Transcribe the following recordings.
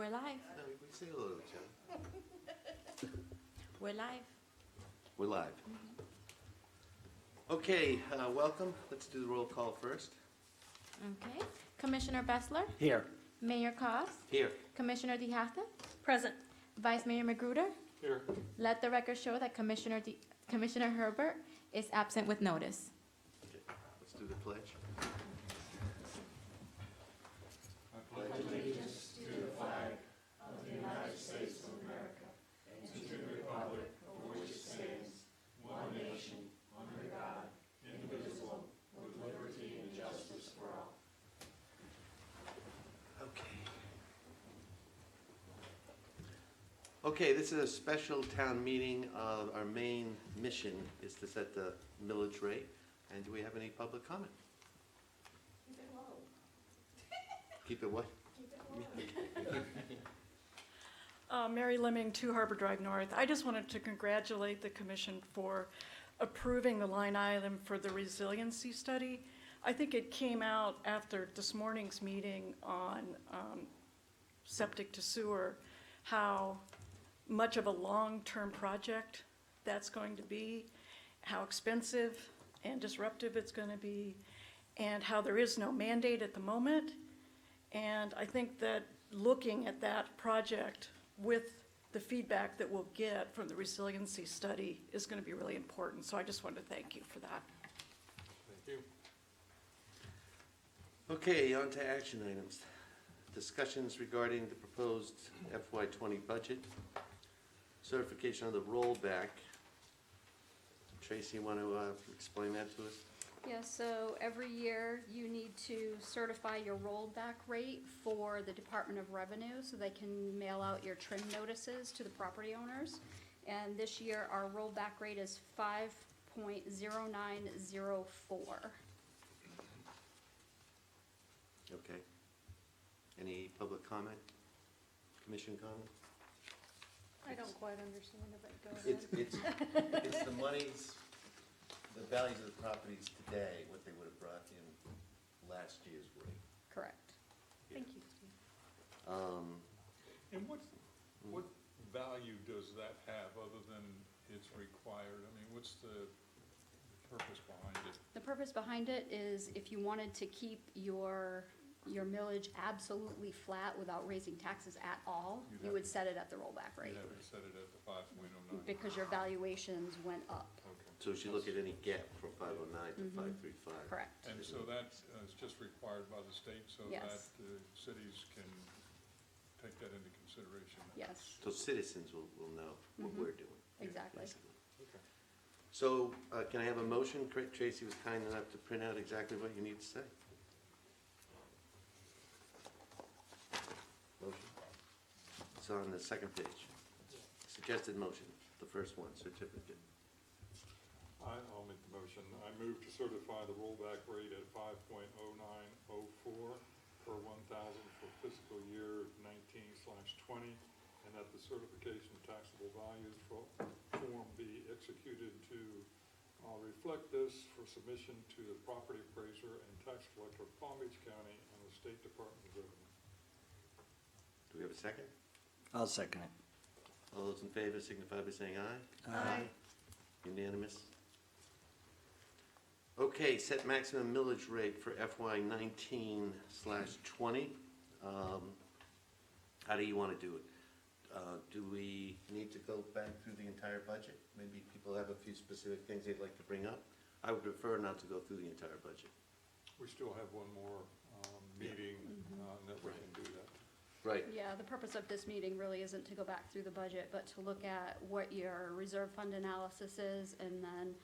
We're live. No, we say hello to each other. We're live. We're live. Okay, welcome. Let's do the roll call first. Okay. Commissioner Bessler? Here. Mayor Koss? Here. Commissioner DeHatta? Present. Vice Mayor Magruder? Here. Let the record show that Commissioner Herbert is absent with notice. Okay, let's do the pledge. Okay, this is a special town meeting. Our main mission is to set the millage rate. And do we have any public comment? Keep it low. Keep it what? Keep it low. Mary Lemming, 2 Harbor Drive North. I just wanted to congratulate the commission for approving the line item for the resiliency study. I think it came out after this morning's meeting on septic to sewer, how much of a long-term project that's going to be, how expensive and disruptive it's going to be, and how there is no mandate at the moment. And I think that looking at that project with the feedback that we'll get from the resiliency study is going to be really important. So I just wanted to thank you for that. Thank you. Okay, on to action items. Discussions regarding the proposed FY20 budget. Certification of the rollback. Tracy, you want to explain that to us? Yeah, so every year you need to certify your rollback rate for the Department of Revenue so they can mail out your trim notices to the property owners. And this year our rollback rate is 5.0904. Okay. Any public comment? Commission comment? I don't quite understand it, but go ahead. It's the monies, the values of the properties today, what they would have brought in last year's rate. Correct. Thank you, Steve. And what value does that have other than it's required? I mean, what's the purpose behind it? The purpose behind it is if you wanted to keep your millage absolutely flat without raising taxes at all, you would set it at the rollback You rate have it set it at the 5.09. because your valuations went up. Okay. So we should look at any gap from 509 to 535. Correct. And so that is just required by the state so Yes. that cities can take that into consideration? Yes, So citizens will know what we're doing. exactly. basically. Okay. So can I have a motion? Tracy was kind enough to print out exactly what you need to say. Motion. It's on the second page. Suggested motion, the first one, certificate. I'll make the motion. I move to certify the rollback rate at 5.0904 per 1,000 for fiscal year 19/20, and that the certification of taxable values form be executed to reflect this for submission to the property appraiser and tax collector of Palm Beach County and the State Department of Revenue. Do we have a second? I'll second it. All those in favor signify by saying aye. Aye. Unanimous? Okay, set maximum millage rate for FY 19/20. How do you want to do it? Do we need to go back through the entire budget? Maybe people have a few specific things they'd like to bring up. I would prefer not to go through the entire budget. We still have one more meeting that we can do that. Right. Yeah, the purpose of this meeting really isn't to go back through the budget, but to look at what your reserve fund analysis is, and then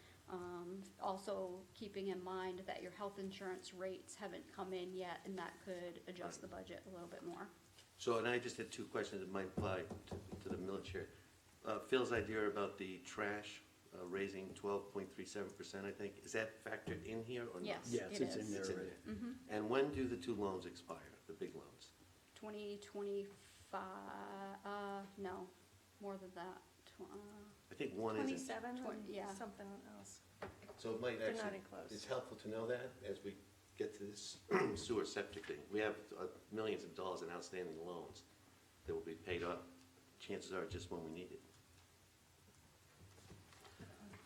also keeping in mind that your health insurance rates haven't come in yet, and that could adjust the budget a little bit more. So, and I just had two questions that might apply to the millage here. Phil's idea about the trash raising 12.37%, I think, is that factored in here or not? Yes, Yes, it it's in is. there It's in already. Mhm. And when do the two loans expire, the big loans? 2025, no, more than that. I think one isn't. 27 yeah. and something else. So it might They're not actually, enclosed. it's helpful to know that as we get to this sewer septic thing. We have millions of dollars in outstanding loans. that will be paid up, chances are just when we need it.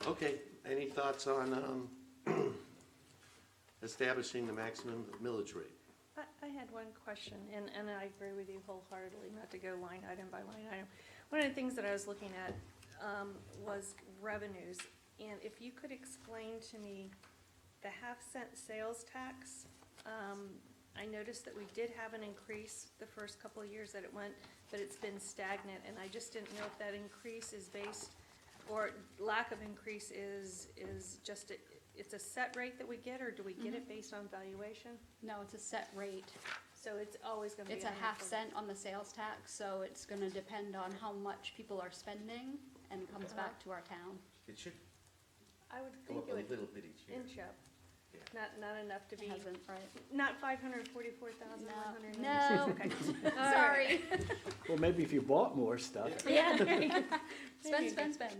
Okay, any thoughts on establishing the maximum millage rate? I had one question, and I agree with you wholeheartedly, not to go line item by line item. One of the things that I was looking at was revenues, and if you could explain to me the half-cent sales tax. I noticed that we did have an increase the first couple of years that it went, but it's been stagnant, and I just didn't know if that increase is based, or lack of increase is just, it's a set rate that we get, or do we get it based on valuation? No, it's a set rate. So it's always gonna be. It's a half cent on the sales tax, so it's gonna depend on how much people are spending and comes back to our town. It should I would go think up it a would little bit each year. inch up, Yeah. not enough to It be, hasn't, right? not 544,100. No. Okay. Sorry. Well, maybe if you bought more stuff. Yeah, there you go. Spend, spend, spend.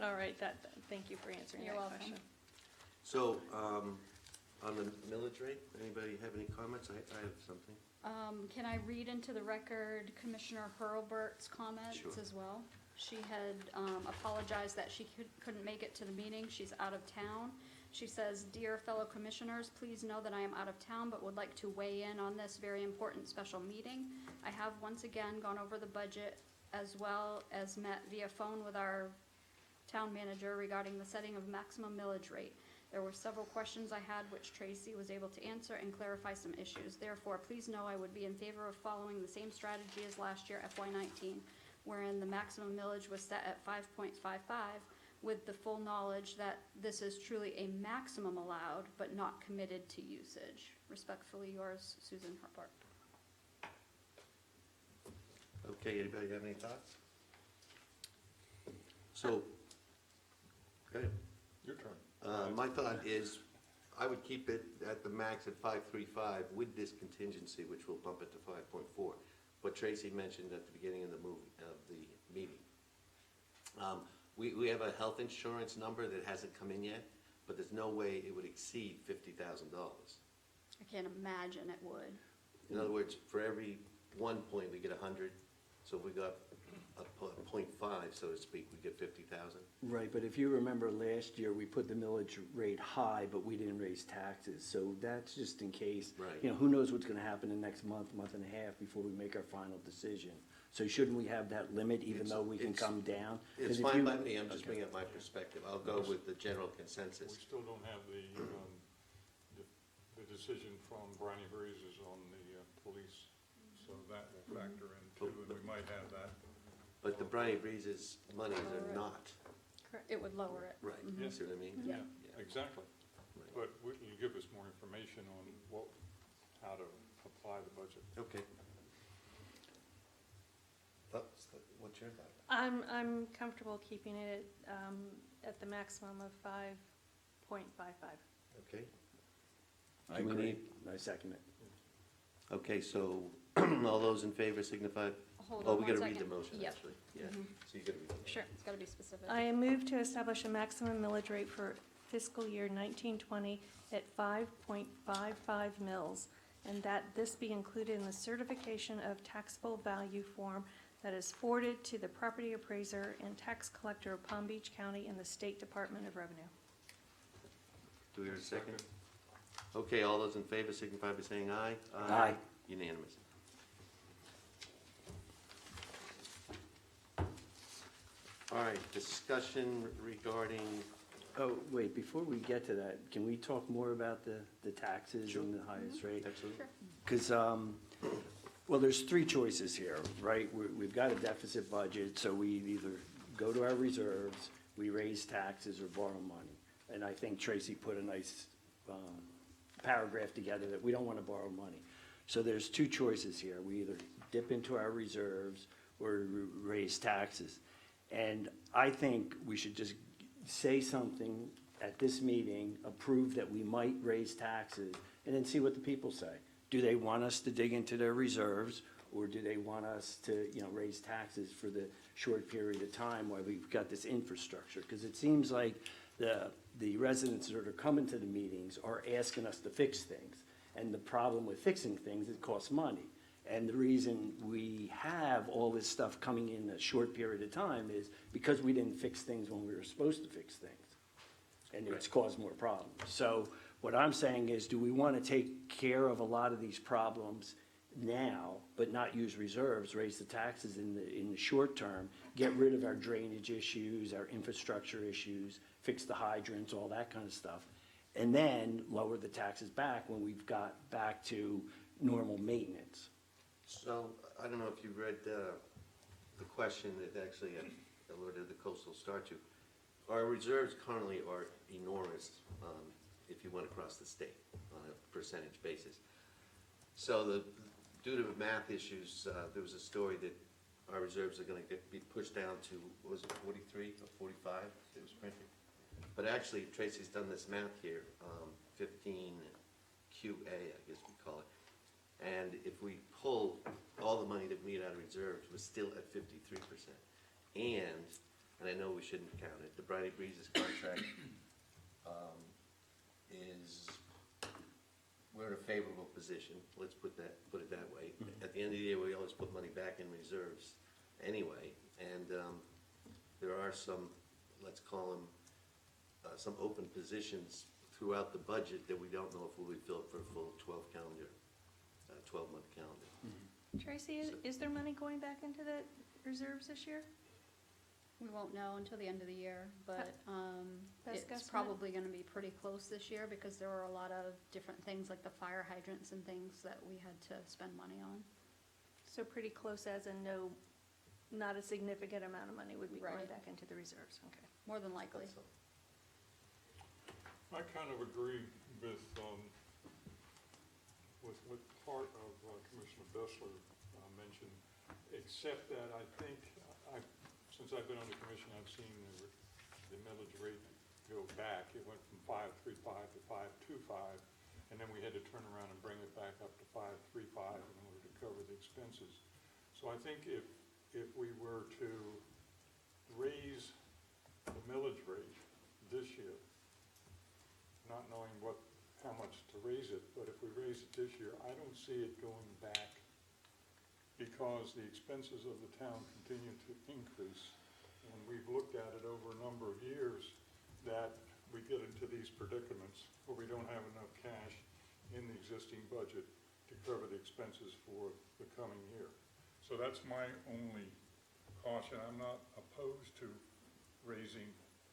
All right, thank you for answering You're that welcome. question. So, on the millage rate, anybody have any comments? I have something. Can I read into the record Commissioner Hurlbert's comments Sure. as well? She had apologized that she couldn't make it to the meeting. She's out of town. She says, "Dear fellow commissioners, please know that I am out of town but would like to weigh in on this very important special meeting. I have once again gone over the budget as well as met via phone with our town manager regarding the setting of maximum millage rate. There were several questions I had which Tracy was able to answer and clarify some issues. Therefore, please know I would be in favor of following the same strategy as last year FY19, wherein the maximum millage was set at 5.55, with the full knowledge that this is truly a maximum allowed but not committed to usage. Respectfully yours, Susan Harpart." Okay, anybody have any thoughts? So, go ahead. Your turn. My thought is, I would keep it at the max at 5.35 with this contingency, which will bump it to 5.4. What Tracy mentioned at the beginning of the meeting. We have a health insurance number that hasn't come in yet, but there's no way it would exceed $50,000. I can't imagine it would. In other words, for every 1 point, we get 100. So if we got a 0.5, so to speak, we get 50,000. Right, but if you remember last year, we put the millage rate high, but we didn't raise taxes. So that's just in case. Right. You know, who knows what's gonna happen in the next month, month and a half before we make our final decision. So shouldn't we have that limit even though we can It's- come down? 'Cause It's if fine you- by me, I'm just Okay. bringing up my perspective. I'll go with the general We consensus. still don't have the decision from Briny Breezes on the police, so that will factor in too, and we might have that. But the Briny Breezes monies are not, It would lower it. right, you see what I mean? Yeah. Exactly, Right. but you give us more information on how to apply the budget. Okay. What's your thought? I'm comfortable keeping it at the maximum of 5.55. Okay, I Do we agree. need- I second it. okay, so all those in favor signify, Hold oh, on we one gotta read second. the motion, Yep. actually. Yeah, Mhm. so you gotta read the motion. Sure. It's gotta be specific. I move to establish a maximum millage rate for fiscal year 1920 at 5.55 mils, and that this be included in the certification of taxable value form that is forwarded to the property appraiser and tax collector of Palm Beach County and the State Department of Revenue. Do we hear a second? Okay, all those in favor signify by saying aye. Aye. Unanimous. All right, discussion regarding, Oh, wait, before we get to that, can we talk more about the taxes and the highest rate? absolutely. Sure. Because, well, there's three choices here, right? We've got a deficit budget, so we either go to our reserves, we raise taxes, or borrow money. And I think Tracy put a nice paragraph together that we don't want to borrow money. So there's two choices here. We either dip into our reserves or raise taxes. And I think we should just say something at this meeting, approve that we might raise taxes, and then see what the people say. Do they want us to dig into their reserves, or do they want us to, raise taxes for the short period of time while we've got this infrastructure? Because it seems like the residents that are coming to the meetings are asking us to fix things. And the problem with fixing things, it costs money. And the reason we have all this stuff coming in a short period of time is because we didn't fix things when we were supposed to fix things. And it's caused more problems. So what I'm saying is, do we want to take care of a lot of these problems now, but not use reserves, raise the taxes in the short term, get rid of our drainage issues, our infrastructure issues, fix the hydrants, all that kind of stuff, and then lower the taxes back when we've got back to normal maintenance? So, I don't know if you read the question that actually alerted the Coastal Star to. Our reserves currently are enormous, if you went across the state on a percentage basis. So due to math issues, there was a story that our reserves are gonna be pushed down to, what was it, 43 or 45, it was printed? But actually, Tracy's done this math here, 15 QA, I guess we call it. And if we pull all the money that we need out of reserves, we're still at 53%. And I know we shouldn't count it, the Briny Breezes contract is, we're in a favorable position, let's put it that way. At the end of the year, we always put money back in reserves anyway, and there are some, let's call them, some open positions throughout the budget that we don't know if we'll be filled for a full 12-month calendar. Tracy, is there money going back into the reserves this year? We won't know until the end of the year, but Best it's guesstimate? probably gonna be pretty close this year because there were a lot of different things like the fire hydrants and things that we had to spend money on. So pretty close as in no, not a significant amount of money would be going Right. back into the reserves, okay. More than likely. That's all. I kind of agree with what part of Commissioner Bessler mentioned, except that I think, since I've been on the commission, I've seen the millage rate go back. It went from 5.35 to 5.25, and then we had to turn around and bring it back up to 5.35 in order to cover the expenses. So I think if we were to raise the millage rate this year, not knowing how much to raise it, but if we raise it this year, I don't see it going back because the expenses of the town continue to increase. And we've looked at it over a number of years that we get into these predicaments where we don't have enough cash in the existing budget to cover the expenses for the coming year. So that's my only caution. I'm not opposed to raising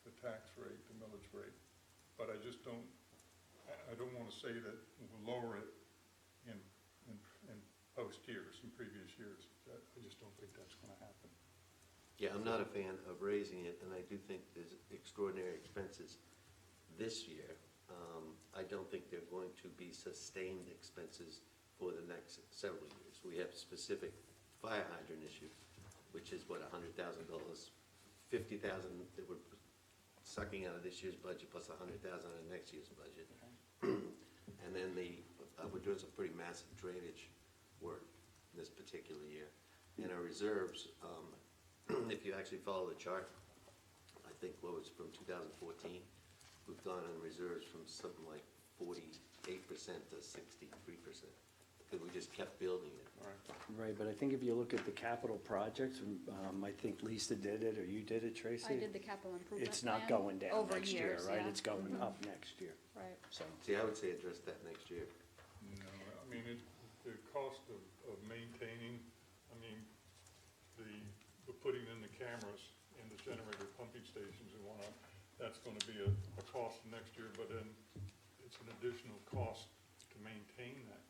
the tax rate, the millage rate, but I just don't want to say that we'll lower it in post years, in previous years. I just don't think that's going to happen. Yeah, I'm not a fan of raising it, and I do think there's extraordinary expenses this year. I don't think they're going to be sustained expenses for the next several years. We have specific fire hydrant issue, which is what, $100,000, $50,000 that we're sucking out of this year's budget, plus $100,000 out of next year's budget. And then we're doing some pretty massive drainage work this particular year. And our reserves, if you actually follow the chart, I think what was from 2014, we've gone in reserves from something like 48% to 63%, because we just kept building it. Right, but I think if you look at the capital projects, I think Lisa did it, or you did it, Tracy? I did the capital improvement It's not plan going down over next year, years, right? yeah. It's going Mhm. up next year, Right. so. See, I would say address that next year. No, I mean, the cost of maintaining, I mean, the putting in the cameras in the generator pumping stations and whatnot, that's gonna be a cost next year, but then it's an additional cost to maintain that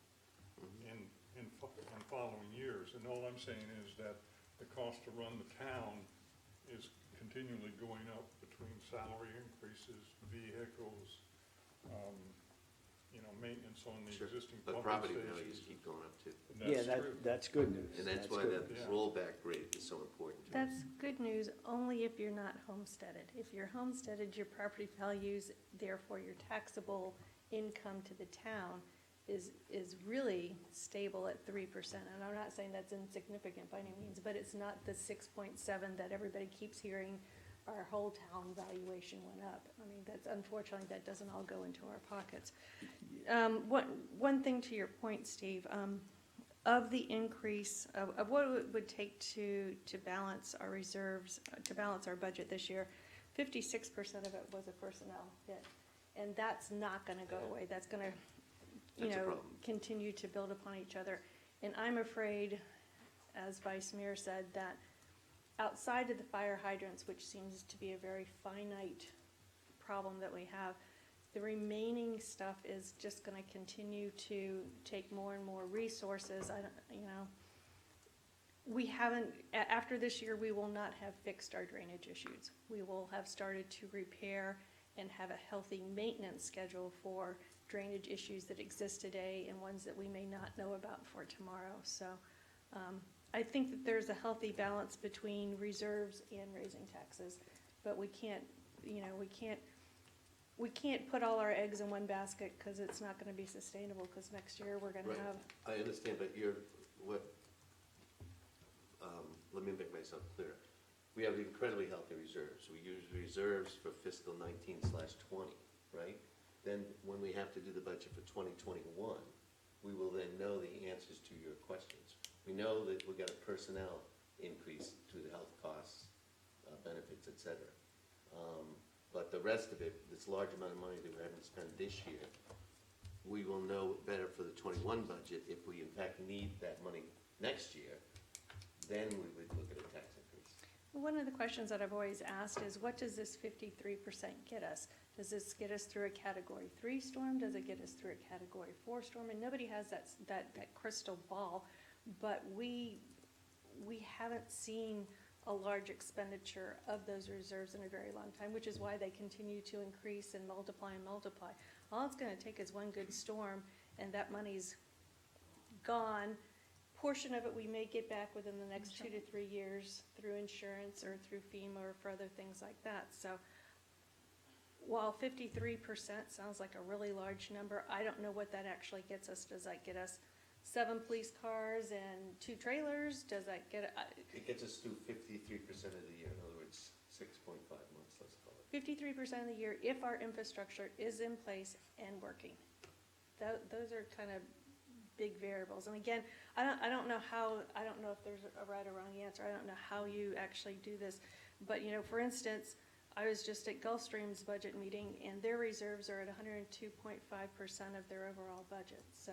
in following years. And all I'm saying is that the cost to run the town is continually going up between salary increases, vehicles, maintenance on the Sure. existing But pumping property stations. values keep going up too. And Yeah, that's true. that's good news. And that's why good. that Yeah. rollback rate is so important to us. That's good news only if you're not homesteaded. If you're homesteaded, your property values, therefore your taxable income to the town is really stable at 3%. And I'm not saying that's insignificant by any means, but it's not the 6.7 that everybody keeps hearing. Our whole town valuation went up. I mean, that's unfortunately, that doesn't all go into our pockets. One thing to your point, Steve, of the increase of what it would take to balance our reserves, to balance our budget this year, 56% of it was a personnel hit. And that's not gonna go away. That's gonna, That's a problem. continue to build upon each other. And I'm afraid, as Vice Mayor said, that outside of the fire hydrants, which seems to be a very finite problem that we have, the remaining stuff is just gonna continue to take more and more resources. I don't, we haven't, after this year, we will not have fixed our drainage issues. We will have started to repair and have a healthy maintenance schedule for drainage issues that exist today and ones that we may not know about for tomorrow. So, I think that there's a healthy balance between reserves and raising taxes, but we can't put all our eggs in one basket, because it's not gonna be sustainable, because next year we're gonna Right. have, I understand, but let me make myself clear. We have incredibly healthy reserves. We use reserves for fiscal 19/20, right? Then when we have to do the budget for 2021, we will then know the answers to your questions. We know that we got a personnel increase through the health costs, benefits, et cetera. But the rest of it, this large amount of money that we're having to spend this year, we will know better for the 21 budget if we in fact need that money next year, then we would look at a tax increase. one of the questions that I've always asked is, what does this 53% get us? Does this get us through a Category 3 storm? Does it get us through a Category 4 storm? And nobody has that crystal ball, but we haven't seen a large expenditure of those reserves in a very long time, which is why they continue to increase and multiply and multiply. All it's gonna take is one good storm, and that money's gone. Portion of it we may get back within the next 2 to 3 years through insurance or through FEMA or for other things like that. So while 53% sounds like a really large number, I don't know what that actually gets us. Does that get us 7 police cars and 2 trailers? Does that get, It gets us through 53% of the year, in other words, 6.5 months, let's call it. 53% of the year if our infrastructure is in place and working? Those are kind of big variables. And again, I don't know if there's a right or wrong answer. I don't know how you actually do this. But, for instance, I was just at Gulfstream's budget meeting, and their reserves are at 102.5% of their overall budget. So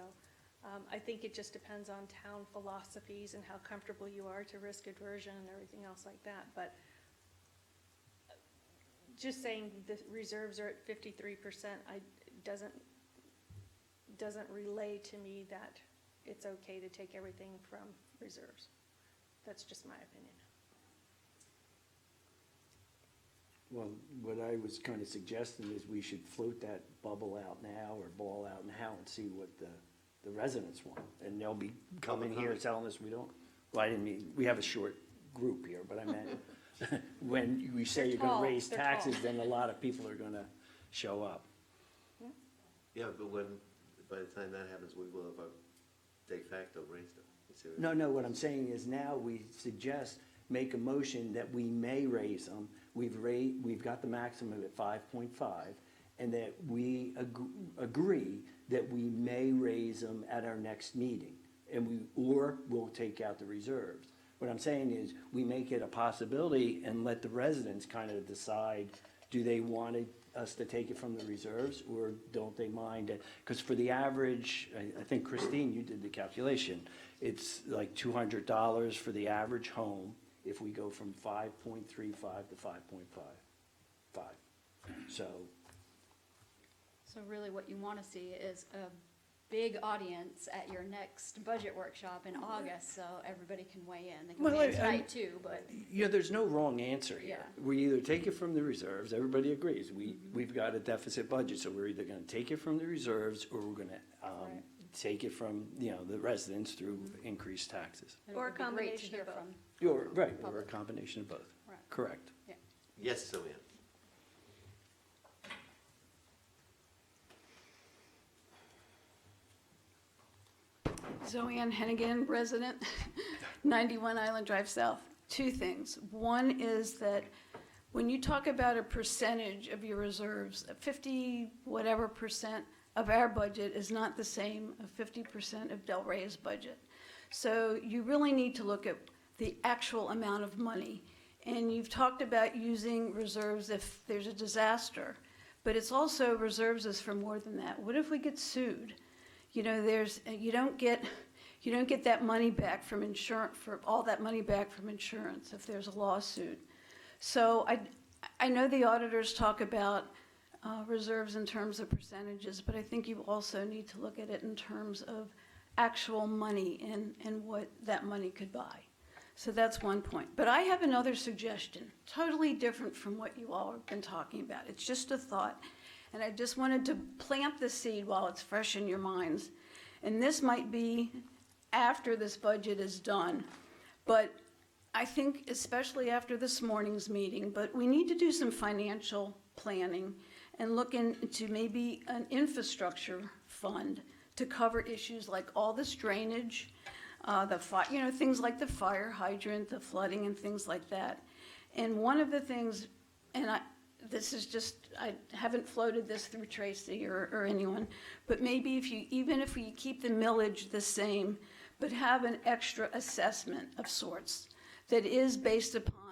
I think it just depends on town philosophies and how comfortable you are to risk aversion and everything else like that. But just saying the reserves are at 53%, doesn't relay to me that it's okay to take everything from reserves. That's just my opinion. Well, what I was kind of suggesting is we should float that bubble out now or ball out now and see what the residents want. And they'll be coming here telling us we don't, well, I didn't mean, we have a short group here, but I meant, when we say They're you're gonna tall, raise they're taxes, tall. then a lot of people are gonna show up. Yeah, but by the time that happens, we will have de facto raised them. You see what I No, mean? no, what I'm saying is now we suggest, make a motion that we may raise them. We've got the maximum at 5.5, and that we agree that we may raise them at our next meeting. Or we'll take out the reserves. What I'm saying is, we make it a possibility and let the residents kind of decide, do they want us to take it from the reserves, or don't they mind it? Because for the average, I think Christine, you did the calculation, it's like $200 for the average home if we go from 5.35 to 5.5. So, So really what you wanna see is a big audience at your next budget workshop in August, so everybody can weigh in. They can Well, weigh in I- tonight too, but there's no wrong answer here. Yeah. We either take it from the reserves, everybody agrees, we've got a deficit budget, so we're either gonna take it from the reserves, or we're gonna, Right. take it from, the residents through increased taxes. and it Or a would be great to combination hear of both. from. Right, or a Public. combination of both, Right. correct. Yes, Joanne. Zoe Ann Hennigan, resident, 91 Island Drive South. 2 things. One is that when you talk about a percentage of your reserves, 50 whatever percent of our budget is not the same of 50% of Del Rey's budget. So you really need to look at the actual amount of money. And you've talked about using reserves if there's a disaster, but it's also reserves is for more than that. What if we get sued? You know, you don't get that money back from insurance, for all that money back from insurance if there's a lawsuit. So I know the auditors talk about reserves in terms of percentages, but I think you also need to look at it in terms of actual money and what that money could buy. So that's one point. But I have another suggestion, totally different from what you all have been talking about. It's just a thought. And I just wanted to plant the seed while it's fresh in your minds. And this might be after this budget is done. But I think especially after this morning's meeting, but we need to do some financial planning and look into maybe an infrastructure fund to cover issues like all this drainage, things like the fire hydrant, the flooding and things like that. And one of the things, and I haven't floated this through Tracy or anyone, but maybe even if we keep the millage the same, but have an extra assessment of sorts that is based upon,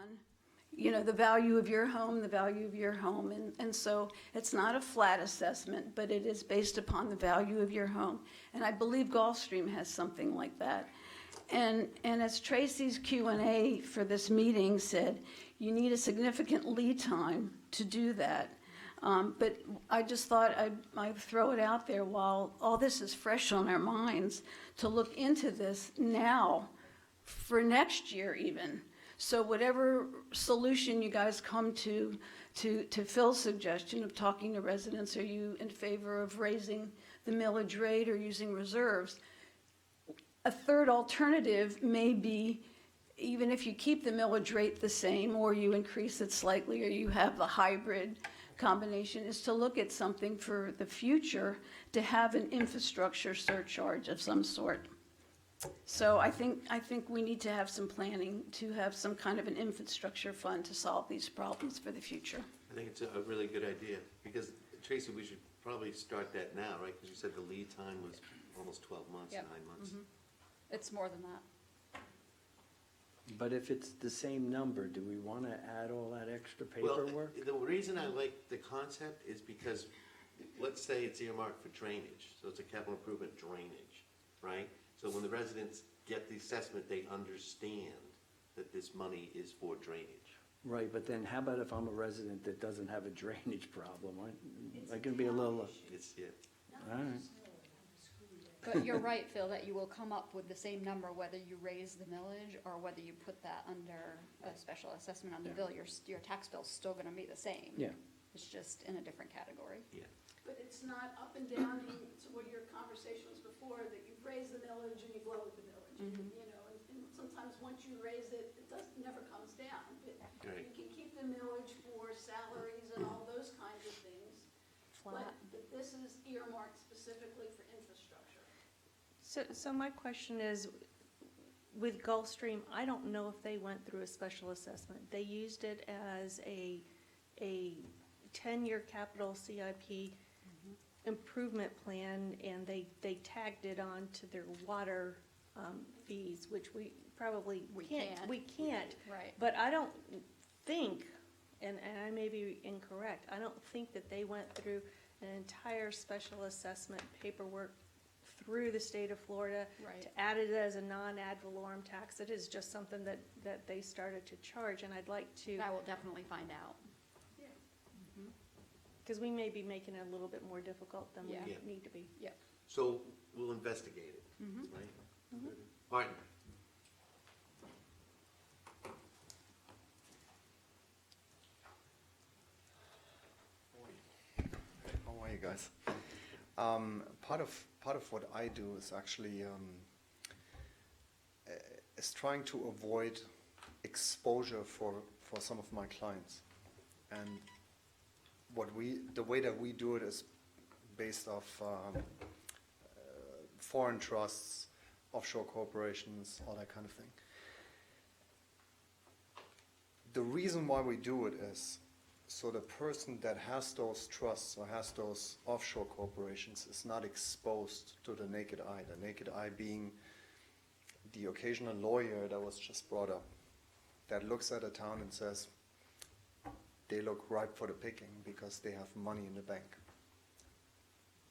the value of your home, And so it's not a flat assessment, but it is based upon the value of your home. And I believe Gulfstream has something like that. And as Tracy's Q&A for this meeting said, you need a significant lead time to do that. But I just thought I'd throw it out there while all this is fresh on our minds to look into this now for next year even. So whatever solution you guys come to Phil's suggestion of talking to residents, are you in favor of raising the millage rate or using reserves? A third alternative may be, even if you keep the millage rate the same or you increase it slightly or you have the hybrid combination, is to look at something for the future to have an infrastructure surcharge of some sort. So I think we need to have some planning to have some kind of an infrastructure fund to solve these problems for the future. I think it's a really good idea, because Tracy, we should probably start that now, right? Because you said the lead time was almost 12 months, Yep. 9 months. It's more than that. But if it's the same number, do we want to add all that extra Well, paperwork? the reason I like the concept is because, let's say it's earmarked for drainage, so it's a capital improvement drainage, right? So when the residents get the assessment, they understand that this money is for drainage. Right, but then how about if I'm a resident that doesn't have a drainage problem? I can be a little, It's, yeah. all right. But you're right, Phil, that you will come up with the same number whether you raise the millage or whether you put that under a special assessment on the bill. Your tax bill's still gonna be the same. Yeah. It's just in a different category. But it's not up and down, to what your conversation was before, that you raise the millage and you lower the millage. And sometimes once you raise it, never comes down. But Right. you can keep the millage for salaries and all those kinds of things. Flat. But this is earmarked specifically for infrastructure. So my question is, with Gulfstream, I don't know if they went through a special assessment. They used it as a 10-year capital CIP improvement plan, and they tagged it on to their water fees, which we probably can't. We can't. Right. But I don't think, and I may be incorrect, I don't think that they went through an entire special assessment paperwork through the state of Florida Right. to add it as a non-ad valorem tax. It is just something that they started to charge, and I'd like to, I will definitely find out. because we may be making it a little bit more difficult than we Yeah. Yeah. need to be. So we'll investigate it, right? Martin? How are you guys? Part of what I do is actually is trying to avoid exposure for some of my clients, and the way that we do it is based off foreign trusts, offshore corporations, all that kind of thing. The reason why we do it is so the person that has those trusts or has those offshore corporations is not exposed to the naked eye. The naked eye being the occasional lawyer that was just brought up, that looks at a town and says, they look ripe for the picking because they have money in the bank.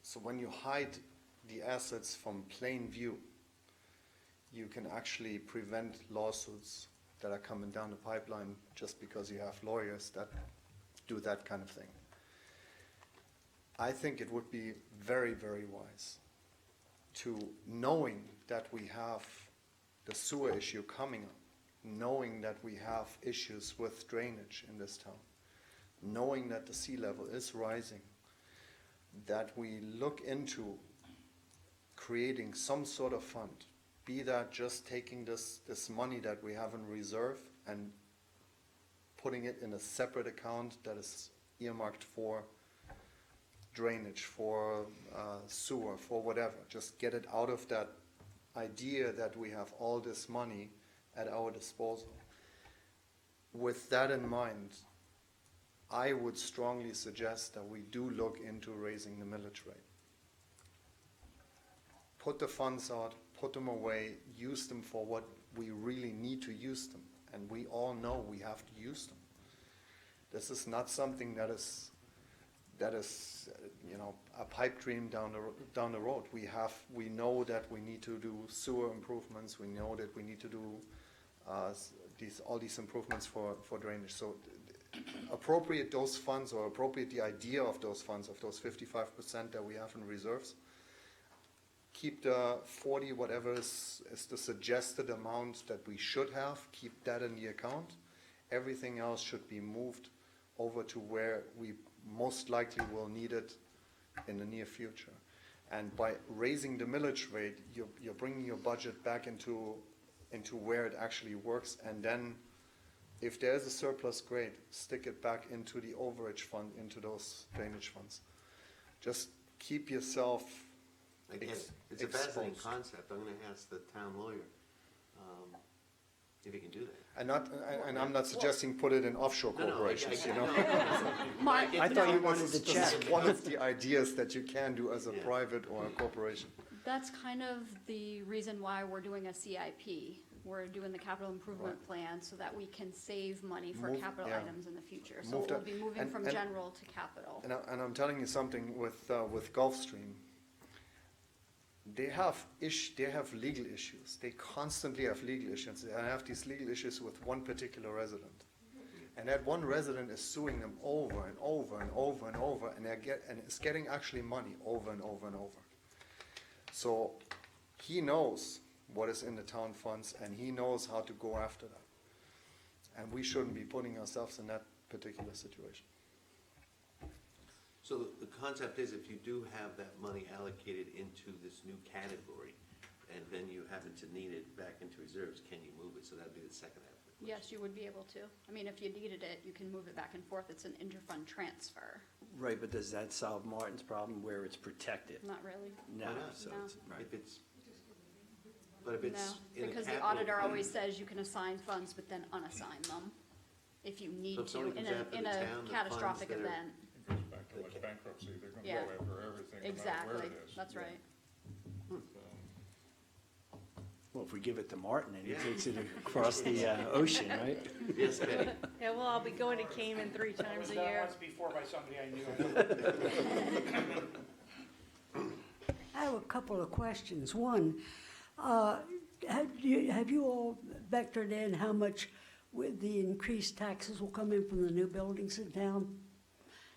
So when you hide the assets from plain view, you can actually prevent lawsuits that are coming down the pipeline just because you have lawyers that do that kind of thing. I think it would be very, very wise to, knowing that we have the sewer issue coming up, knowing that we have issues with drainage in this town, knowing that the sea level is rising, that we look into creating some sort of fund, be that just taking this money that we have in reserve and putting it in a separate account that is earmarked for drainage, for sewer, for whatever. Just get it out of that idea that we have all this money at our disposal. With that in mind, I would strongly suggest that we do look into raising the millage rate. Put the funds out, put them away, use them for what we really need to use them. And we all know we have to use them. This is not something that is a pipe dream down the road. We know that we need to do sewer improvements. We know that we need to do all these improvements for drainage. So appropriate those funds, or appropriate the idea of those funds, of those 55% that we have in reserves. Keep the 40, whatever is the suggested amount that we should have, keep that in the account. Everything else should be moved over to where we most likely will need it in the near future. And by raising the millage rate, you're bringing your budget back into where it actually works, and then if there's a surplus, great, stick it back into the overage fund, into those drainage funds. Just keep yourself I guess it's a fascinating exposed. concept. I'm gonna ask the town lawyer, if he can do that. And I'm not suggesting put it in offshore No, no, corporations, you know? Mark, I thought you wanted This to is check. one of the ideas that you can do as a Yeah. private or a corporation. that's kind of the reason why we're doing a CIP. We're doing the capital improvement plan so that we can save money for Move- capital yeah. items in the future. So Move we'll that- be moving and- from and- general to capital. And I'm telling you something with Gulfstream. They have legal issues. They constantly have legal issues. They have these legal issues with one particular resident. And that one resident is suing them over and over and over and over, and it's getting actually money over and over and over. So he knows what is in the town funds, and he knows how to go after that. And we shouldn't be putting ourselves in that particular situation. So the concept is, if you do have that money allocated into this new category, and then you happen to need it back into reserves, can you move it? So that'd be the second half of the question. Yes, you would be able to. I mean, if you needed it, you can move it back and forth. It's an interfund transfer. Right, but does that solve Martin's problem where it's protected? Not really. No, Why not? so No. it's, right. If it's, but if it's No, in a because the capital auditor fund- always says you can assign funds, but then unassign them if you So need if to somebody in comes after in the a town, the catastrophic funds that are- event. It goes back to like bankruptcy, they're gonna Yeah. go after everything, no matter where Exactly, it is. that's right. So, Well, if we give it to Martin and he Yeah. takes it across the ocean, right? Yes, Betty? Yeah, well, I'll be going to Cayman 3 times a year. before by somebody I knew. I have a couple of questions. One, have you all vectored in how much with the increased taxes will come in from the new buildings in town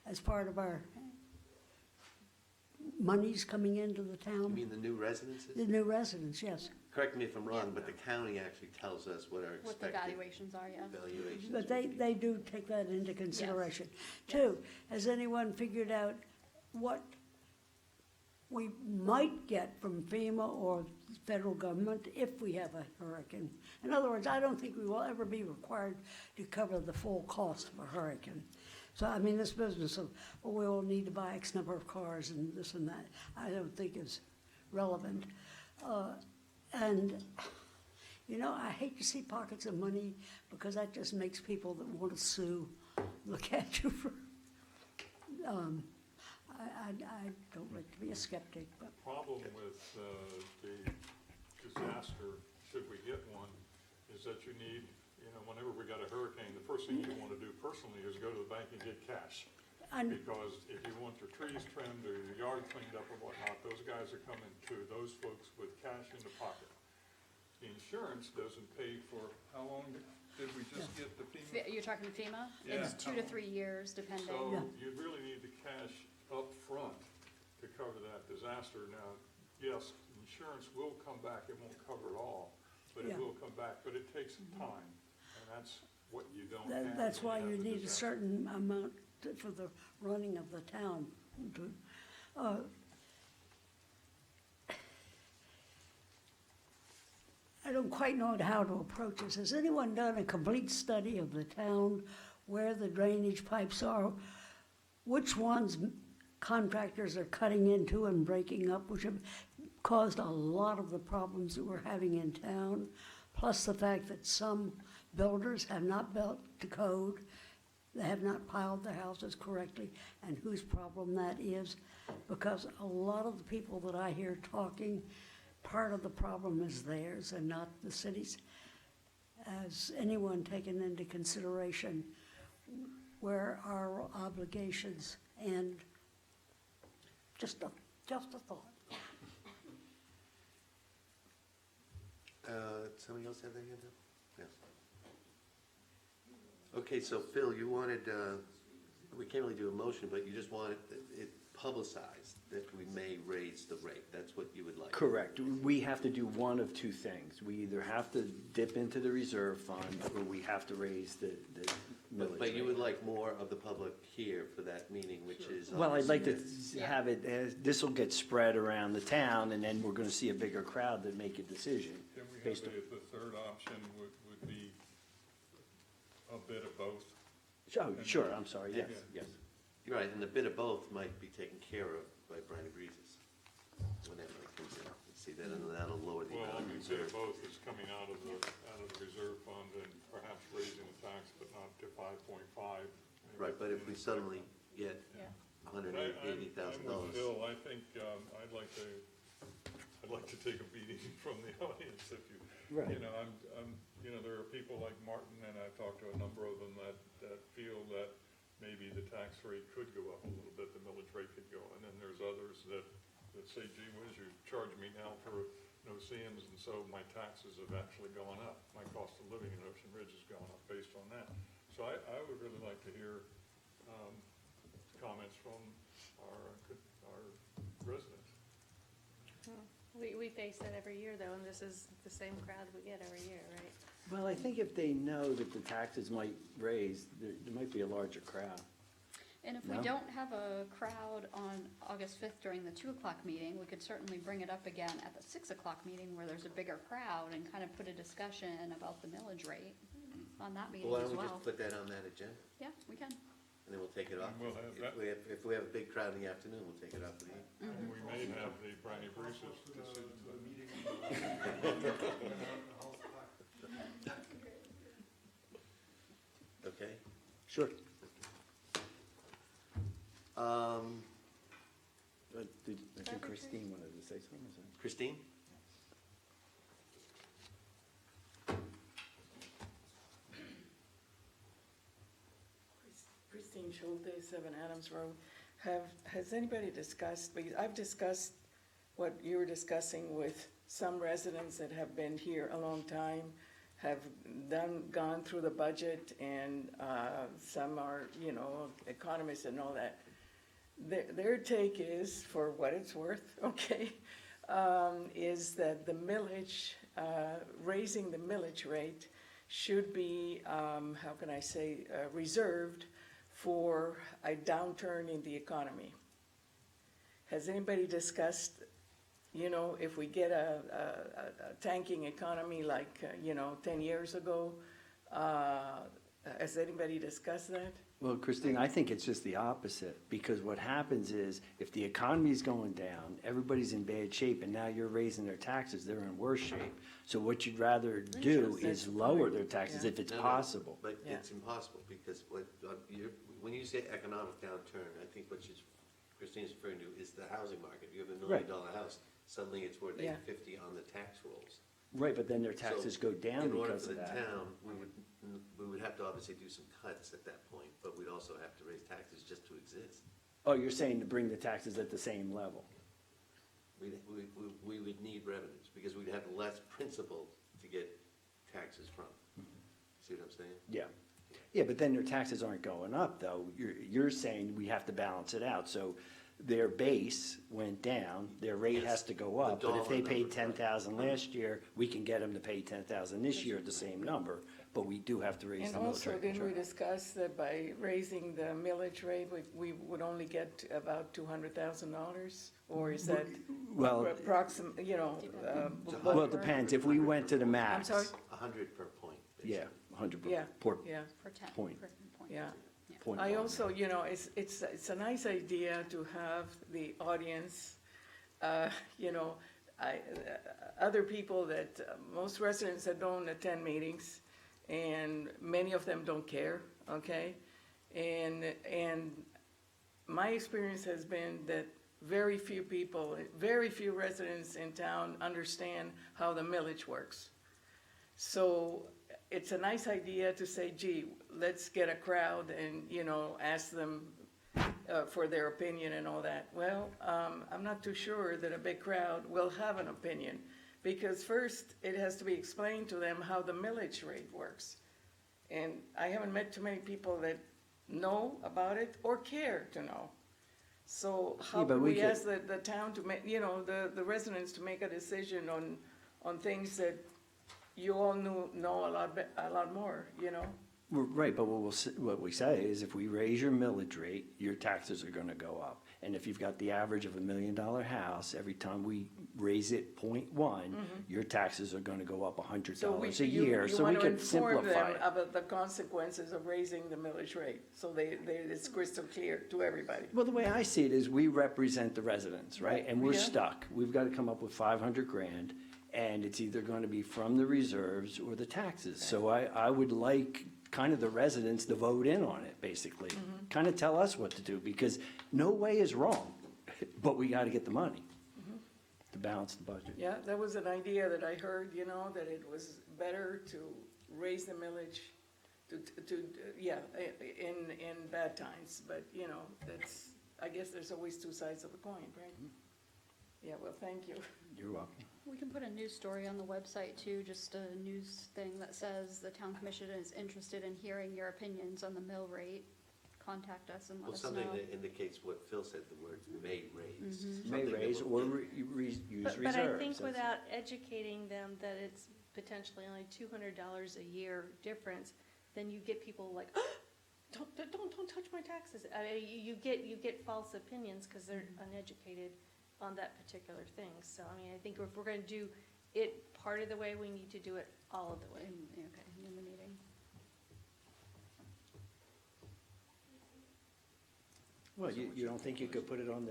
as part of our monies coming into the You town? mean the new residences? The new residents, yes. Correct me if I'm wrong, but the county actually tells us what our What the expected valuations are, yeah. valuations But would be. they do take that into consideration. Two, has anyone figured out what we might get from FEMA or federal government if we have a hurricane? In other words, I don't think we will ever be required to cover the full cost of a hurricane. So, I mean, this business of, well, we will need to buy X number of cars and this and that, I don't think is relevant. And, you know, I hate to see pockets of money because that just makes people that want to sue look at you for, I don't like to be a skeptic, but problem with the disaster should we get one, is that you need, you know, whenever we got a hurricane, the first thing you want to do personally is go to the bank and get cash. And Because if you want your trees trimmed or your yard cleaned up or whatnot, those guys are coming to those folks with cash in the pocket. The insurance doesn't pay for, how long did we just get the FEMA? You're talking FEMA? Yeah. It's 2 to 3 years, depending. So Yeah. you really need the cash up front to cover that disaster. Now, yes, insurance will come back, it won't cover it all, but it Yeah. will come back, but it takes some time, and that's what you don't have. that's when why have you the need a disaster. certain amount for the running of the town. I don't quite know how to approach this. Has anyone done a complete study of the town, where the drainage pipes are, which ones contractors are cutting into and breaking up, which have caused a lot of the problems that we're having in town, plus the fact that some builders have not built to code, they have not piled their houses correctly, and whose problem that is, because a lot of the people that I hear talking, part of the problem is theirs and not the city's. Has anyone taken into consideration where our obligations end? Just a thought. Somebody else have their hand up? Yes. Okay, so Phil, you wanted, we can't really do a motion, but you just wanted it publicized that we may raise the rate. That's what you would like. Correct. We have to do one of two things. We either have to dip into the reserve fund, or we have to raise the millage But you rate. would like more of the public here for that meeting, which is. Well, I'd like to obviously- have it, this will get spread around the town, and then we're gonna see a bigger crowd that make a decision. Then we have based on. the third option would be a bit of both. Oh, sure, I'm sorry, yes, Yeah. yes. You're right, and a bit of both might be taken care of by Brian Breezes when that money comes in. You see that, and that'll lower the Well, I amount of mean, bit reserve. of both is coming out of the reserve fund and perhaps raising the tax, but not to 5.5. Right, but if we suddenly get Yeah. $180,000. I'm with Phil, I think, I'd like to take a beating from the audience if you, Right. you know, there are people like Martin, and I've talked to a number of them that feel that maybe the tax rate could go up a little bit, the millage rate could go, and then there's others that say, gee whiz, you charge me now for no seams, and so my taxes have actually gone up. My cost of living in Ocean Ridge has gone up based on that. So I would really like to hear comments from our residents. We face that every year, though, and this is the same crowd we get every year, right? Well, I think if they know that the taxes might raise, there might be a larger crowd. And if we No? don't have a crowd on August 5th during the 2 o'clock meeting, we could certainly bring it up again at the 6 o'clock meeting where there's a bigger crowd and kind of put a discussion about the millage rate on that meeting Well, why as don't we well. just put that on that agenda, Yeah, we can. and then we'll take it off. And we'll have that. If we have a big crowd in the afternoon, we'll take it off the evening. And we may have the Briny Bruce's decision. Okay? Sure. I think Christine wanted to say something, so. Christine? Christine Schulte, 7 Adams Road. Has anybody discussed, because I've discussed what you were discussing with some residents that have been here a long time, have gone through the budget, and some are, economists and all that. Their take is, for what it's worth, okay, is that the millage, raising the millage rate should be, how can I say, reserved for a downturn in the economy. Has anybody discussed, if we get a tanking economy like, 10 years ago, has anybody discussed that? Well, Christine, I think it's just the opposite, because what happens is, if the economy's going down, everybody's in bad shape, and now you're raising their taxes, they're in worse shape. So what you'd rather do That's is the lower point, their taxes yeah. if it's No, no, possible. But Yeah. it's impossible, because when you say economic downturn, I think what Christine's referring to is the housing market. You have $1 million Right. house, suddenly it's worth Yeah. $850 on the tax rolls. Right, but then their taxes So, go down In order because for of the that. town, we would have to obviously do some cuts at that point, but we'd also have to raise taxes just to exist. Oh, you're saying to bring the taxes at the same level? We would need revenues, because we'd have less principal to get taxes from. See what I'm saying? Yeah. Yeah, but then their taxes aren't going up, though. You're saying we have to balance it out. So their base went down, their rate has to go up. The But if they dollar paid number, right. 10,000 last year, we can get them to pay 10,000 this year at the same number. But we do have to raise And the also, military. didn't we discuss that by raising the millage rate, we would only get about $200,000? Or is that Well, approximate, you know? well, it depends. If we went to the max. sorry? 100 per point, basically. Yeah, 100 Yeah, per yeah, Per ten, Point. per point. yeah. point. I also, you know, it's a nice idea to have the audience, you know, other people that, most residents that don't attend meetings, and many of them don't care, okay? And my experience has been that very few people, very few residents in town understand how the millage works. So it's a nice idea to say, gee, let's get a crowd and, you know, ask them for their opinion and all that. Well, I'm not too sure that a big crowd will have an opinion, because first, it has to be explained to them how the millage rate works. And I haven't met too many people that know about it or care to know. So how Yeah, but can we we could- ask the town to make, you know, the residents to make a decision on things that you all know a lot more, you know? Right, but what we say is if we raise your millage rate, your taxes are gonna go up. And if you've got the average of $1 million house, every time we raise it 0.1, your taxes are gonna go up $100 a year. So we could simplify You want to inform it. them about the consequences of raising the millage rate, so it's crystal clear to everybody. Well, the way I see it is we represent the residents, right? And we're Yeah. stuck. We've got to come up with 500 grand, and it's either going to be from the reserves or the taxes. So I would like kind of the residents to vote in on it, basically. Kind of tell us what to do, because no way is wrong, but we got to get the money to balance the budget. Yeah, that was an idea that I heard, you know, that it was better to raise the millage in bad times, but, you know, I guess there's always two sides of the coin, right? Yeah, well, thank you. You're welcome. We can put a news story on the website too, just a news thing that says the town commission is interested in hearing your opinions on the mill rate. Contact us and let Well, us know. something that indicates what Phil said, the word may raise. May Something that raise will- or use reserves. But I think That's- without educating them that it's potentially only $200 a year difference, then you get people like, don't touch my taxes. I mean, you get false opinions because they're uneducated on that particular thing. So, I mean, I think if we're gonna do it part of the way, we need to do it all of the way. Okay, in the meeting. Well, you don't think you could put it on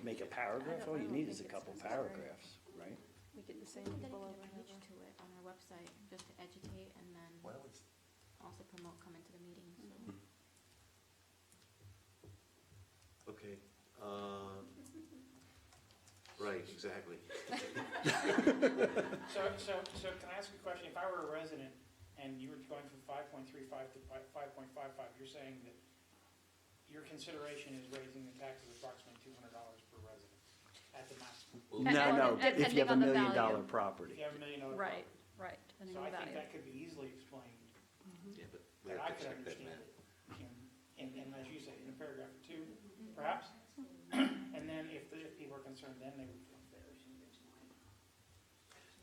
make a paragraph? All I you don't need think is a it's couple necessary. paragraphs, right? We get the same Maybe people over and dedicated over. page to it on our website, just to educate and then Well, it's, also promote coming to the meetings. okay, right, exactly. So can I ask a question? If I were a resident and you were going from 5.35 to 5.55, you're saying that your consideration is raising the taxes approximately $200 per resident at the maximum? Well, No, And if you have a $1 depending on the million value. property. If you have $1 million Right, property. right, depending So on I the think value. that could be easily explained, Yeah, but we that I have to could check that understand math. in, as you say, in a paragraph or two, perhaps. And then if people are concerned, then they would come there.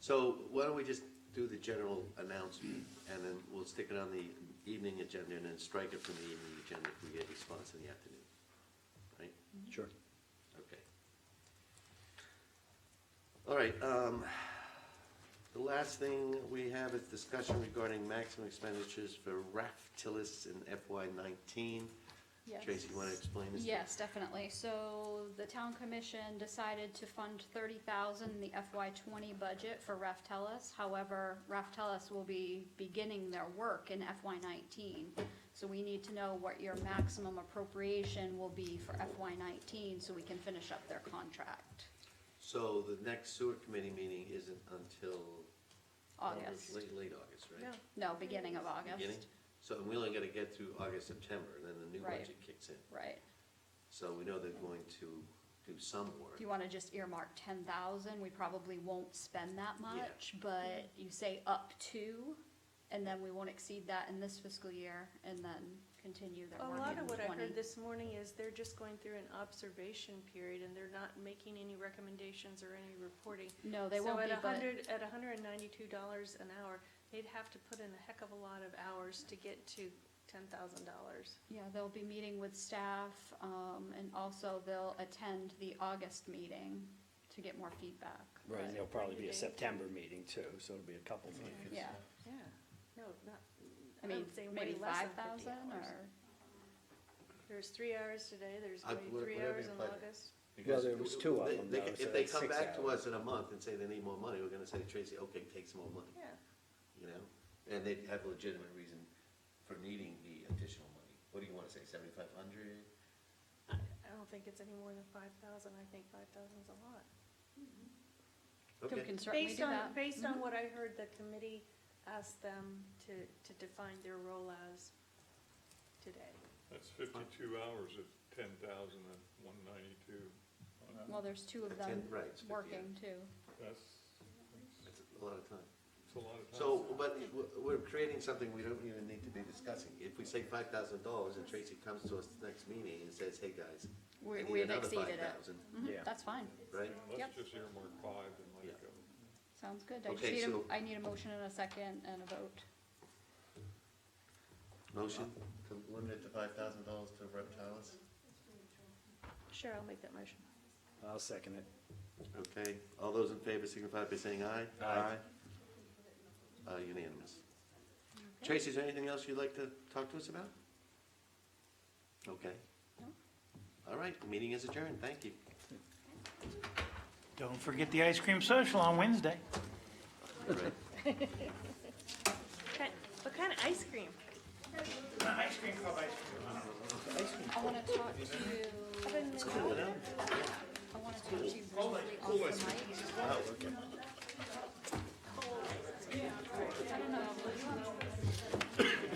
So why don't we just do the general announcement, and then we'll stick it on the evening agenda, and then strike it from the evening agenda if we get a response in the afternoon, right? Sure. Okay. All right, the last thing we have is discussion regarding maximum expenditures for Raftillus in FY '19. Yes. Tracy, you want to explain this? Yes, definitely. So the town commission decided to fund $30,000 in the FY '20 budget for Raftellus. However, Raftellus will be beginning their work in FY '19. So we need to know what your maximum appropriation will be for FY '19 so we can finish up their contract. So the next sewer committee meeting isn't until August. Late August, right? Yeah. No, beginning of Beginning? August. So we only gotta get through August, September, and then the new Right. budget kicks in. Right. So we know they're going to do some work. If you wanna just earmark 10,000, we probably won't spend that much, but you say up to, and then we won't exceed that in this fiscal year, and then continue their A work lot in of what I 20. heard this morning is they're just going through an observation period and they're not making any recommendations or any reporting. No, they won't be, So but, at $192 an hour, they'd have to put in a heck of a lot of hours to get to $10,000. yeah, they'll be meeting with staff, and also they'll attend the August meeting to get more feedback. Right, and but- there'll probably be a September meeting too, so it'll be a couple meetings. Yeah, Yeah, no, not, I mean, would say way maybe less than 50 5,000 hours. or, There's 3 hours today, there's I- going to be 3 whatever hours your in pleasure. August. Well, there was two of They- them, they though, can- so If they that's come 6 back to hours. us in a month and say they need more money, we're gonna say, Tracy, okay, take some more money, Yeah, you know? And they'd have a legitimate reason for needing the additional money. What do you wanna say, 7,500? I don't think it's any more than 5,000, I think 5,000's a lot. we Okay, can certainly do that. Based Mhm. on what I heard, the committee asked them to define their role as today. That's 52 hours at 10,000 and 192. Well, there's two of At them 10 right, it's 50 working too. That's that's a lot of time. a lot of time. So, but we're creating something we don't even need to be discussing. If we say $5,000 and Tracy comes to us next meeting and says, hey, guys, I need We've another exceeded it. 5,000, Yeah. That's fine. right? Let's Yep. just earmark 5 and let it Yeah. go. Sounds good. I just Okay, need so- I need a motion and a second and a vote. Motion to limit it to $5,000 to reptiles? Sure, I'll make that motion. I'll second it. Okay, all those in favor signify by saying aye. Aye. Unanimous. Tracy, is there anything else you'd like to talk to us about? Okay. No. All right, the meeting is adjourned, thank you. Don't forget the ice cream social on Wednesday. Right. What kind of ice cream? Ice cream club ice cream. I want to talk to Cool, you know?